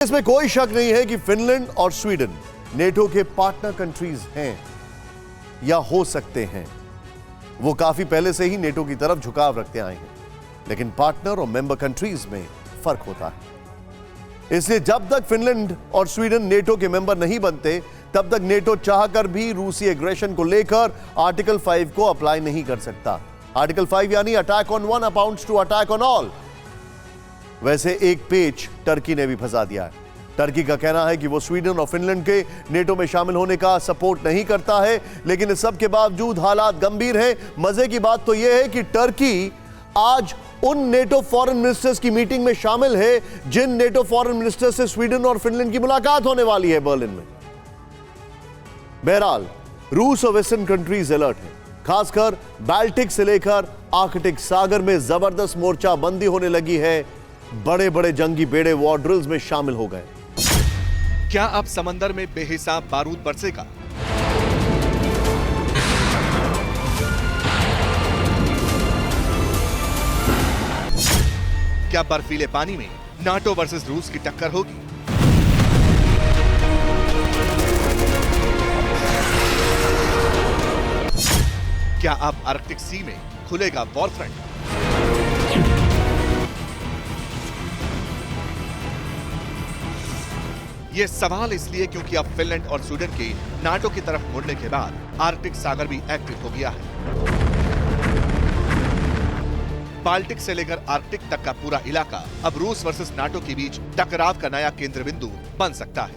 इसमें कोई शक नहीं है कि फिनलैंड और स्वीडन नेटो के पार्टनर कंट्रीज हैं या हो सकते हैं। वो काफी पहले से ही नेटो की तरफ झुकाव रखते आए हैं, लेकिन पार्टनर और मेंबर कंट्रीज में फर्क होता है। इसलिए जब तक फिनलैंड और स्वीडन नेटो के मेंबर नहीं बनते, तब तक नेटो चाहकर भी रूसी एग्रेशन को लेकर आर्टिकल 5 को अप्लाई नहीं कर सकता। आर्टिकल 5 यानी attack on one amounts to attack on all. वैसे एक पेच टर्की ने भी फंसा दिया है। टर्की का कहना है कि वो स्वीडन और फिनलैंड के नेटो में शामिल होने का सपोर्ट नहीं करता है, लेकिन इस सब के बावजूद हालात गंभीर हैं। मजे की बात तो यह है कि टर्की आज उन नेटो फॉरेन मिनिस्टर्स की मीटिंग में शामिल है जिन नेटो फॉरेन मिनिस्टर्स से स्वीडन और फिनलैंड की मुलाकात होने वाली है बर्लिन में। बहरहाल रूस और वेस्टर्न कंट्रीज अलर्ट हैं, खासकर बाल्टिक से लेकर आर्कटिक सागर में जबरदस्त मोर्चाबंदी होने लगी है। बड़े बड़े जंगी बेड़े वॉर ड्रिल्स में शामिल हो गए। क्या अब समंदर में बेहिसाब बारूद बरसेगा? क्या बर्फीले पानी में नाटो वर्सेस रूस की टक्कर होगी? क्या अब आर्कटिक सी में खुलेगा वॉर फ्रंट? ये सवाल इसलिए क्योंकि अब फिनलैंड और स्वीडन के नाटो की तरफ मुड़ने के बाद आर्कटिक सागर भी एक्टिव हो गया है। बाल्टिक से लेकर आर्कटिक तक का पूरा इलाका अब रूस वर्सेस नाटो के बीच टकराव का नया केंद्र बिंदु बन सकता है।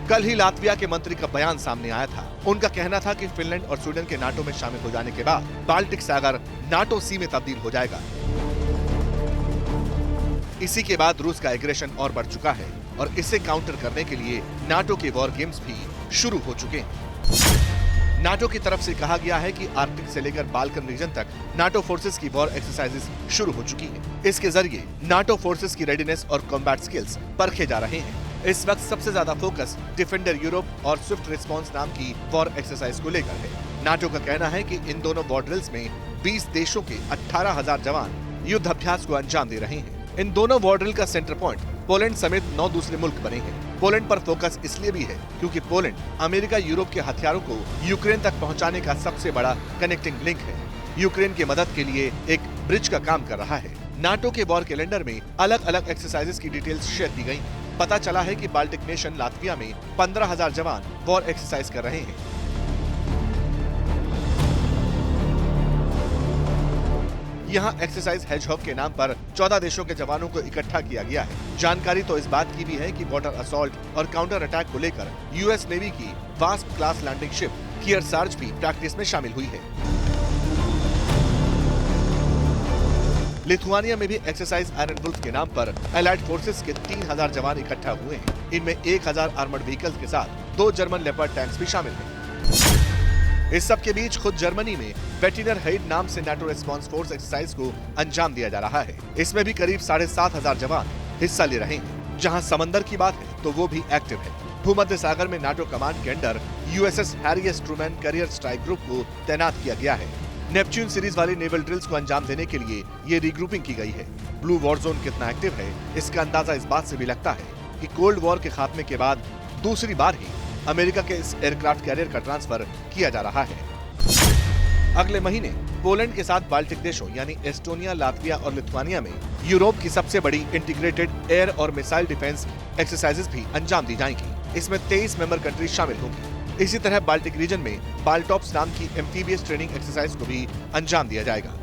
कल ही लातविया के मंत्री का बयान सामने आया था। उनका कहना था कि फिनलैंड और स्वीडन के नाटो में शामिल हो जाने के बाद बाल्टिक सागर नाटो सी में तब्दील हो जाएगा। इसी के बाद रूस का एग्रेशन और बढ़ चुका है और इसे काउंटर करने के लिए नाटो के वॉर गेम्स भी शुरू हो चुके हैं। नाटो की तरफ से कहा गया है कि आर्कटिक से लेकर बाल्कन रीजन तक नाटो फोर्सेस की वॉर एक्सरसाइजेस शुरू हो चुकी हैं। इसके जरिए नाटो फोर्सेस की रेडीनेस और कॉम्बैट स्किल्स परखे जा रहे हैं। इस वक्त सबसे ज्यादा फोकस डिफेंडर यूरोप और स्विफ्ट रिस्पॉन्स नाम की वॉर एक्सरसाइज को लेकर है। नाटो का कहना है कि इन दोनों वॉर ड्रिल्स में 20 देशों के 18,000 जवान युद्ध अभ्यास को अंजाम दे रहे हैं। इन दोनों वॉर ड्रिल का सेंटर पॉइंट पोलैंड समेत 9 दूसरे मुल्क बने हैं। पोलैंड पर फोकस इसलिए भी है क्योंकि पोलैंड अमेरिका यूरोप के हथियारों को यूक्रेन तक पहुंचाने का सबसे बड़ा कनेक्टिंग लिंक है। यूक्रेन की मदद के लिए एक ब्रिज का काम कर रहा है। नाटो के वॉर कैलेंडर में अलग अलग एक्सरसाइजेस की डिटेल्स शेयर की गई। पता चला है कि बाल्टिक नेशन लातविया में 15,000 जवान वॉर एक्सरसाइज कर रहे हैं। यहाँ एक्सरसाइज हेजहॉग के नाम पर 14 देशों के जवानों को इकट्ठा किया गया है। जानकारी तो इस बात की भी है कि वाटर असॉल्ट और काउंटर अटैक को लेकर यूएस नेवी की वास्प क्लास लैंडिंग शिप कियरसार्ज भी प्रैक्टिस में शामिल हुई है। लिथुआनिया में भी एक्सरसाइज आयरन वुल्फ के नाम पर एलाइड फोर्सेस के 3,000 जवान इकट्ठा हुए हैं। इनमें 1,000 आर्मर्ड व्हीकल्स के साथ 2 जर्मन लेपर्ड टैंक्स भी शामिल हैं। इस सब के बीच खुद जर्मनी में वेटिनर हेड नाम से नाटो रिस्पॉन्स फोर्स एक्सरसाइज को अंजाम दिया जा रहा है। इसमें भी करीब 7,500 जवान हिस्सा ले रहे हैं। जहां समंदर की बात है तो वो भी एक्टिव है। भूमध्य सागर में नाटो कमांड के under USS Harry S Trueman career strike group को तैनात किया गया है। नेपच्यून सीरीज वाली नेवल ड्रिल्स को अंजाम देने के लिए ये रीग्रुपिंग की गई है। ब्लू वॉर जोन कितना एक्टिव है, इसका अंदाजा इस बात से भी लगता है कि कोल्ड वॉर के खात्मे के बाद दूसरी बार ही अमेरिका के इस एयरक्राफ्ट कैरियर का ट्रांसफर किया जा रहा है। अगले महीने पोलैंड के साथ बाल्टिक देशों यानी एस्टोनिया, लातविया और लिथुआनिया में यूरोप की सबसे बड़ी इंटीग्रेटेड एयर और मिसाइल डिफेंस एक्सरसाइजेस भी अंजाम दी जाएंगी। इसमें 23 मेंबर कंट्रीज शामिल होंगी। इसी तरह बाल्टिक रीजन में बाल्टॉप्स नाम की एम्फीबियस ट्रेनिंग एक्सरसाइज को भी अंजाम दिया जाएगा।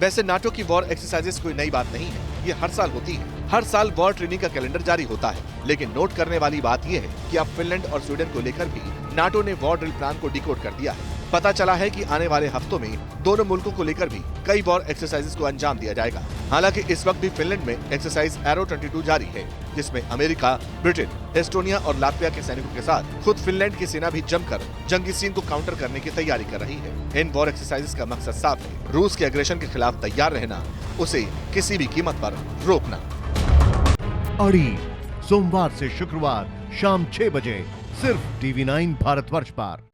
वैसे नाटो की वॉर एक्सरसाइजेस कोई नई बात नहीं है, ये हर साल होती है। हर साल वॉर ट्रेनिंग का कैलेंडर जारी होता है, लेकिन नोट करने वाली बात यह है कि अब फिनलैंड और स्वीडन को लेकर भी नाटो ने वॉर ड्रिल प्लान को डिकोड कर दिया है। पता चला है कि आने वाले हफ्तों में दोनों मुल्कों को लेकर भी कई वॉर एक्सरसाइजेस को अंजाम दिया जाएगा। हालांकि इस वक्त भी फिनलैंड में एक्सरसाइज एरो 22 जारी है, जिसमें अमेरिका, ब्रिटेन, एस्टोनिया और लातविया के सैनिकों के साथ खुद फिनलैंड की सेना भी जमकर जंगी सीन को काउंटर करने की तैयारी कर रही है। इन वॉर एक्सरसाइजेस का मकसद साफ है, रूस के एग्रेशन के खिलाफ तैयार रहना, उसे किसी भी कीमत पर रोकना। अड़ी सोमवार से शुक्रवार शाम 6 बजे सिर्फ TV9 भारतवर्ष पर।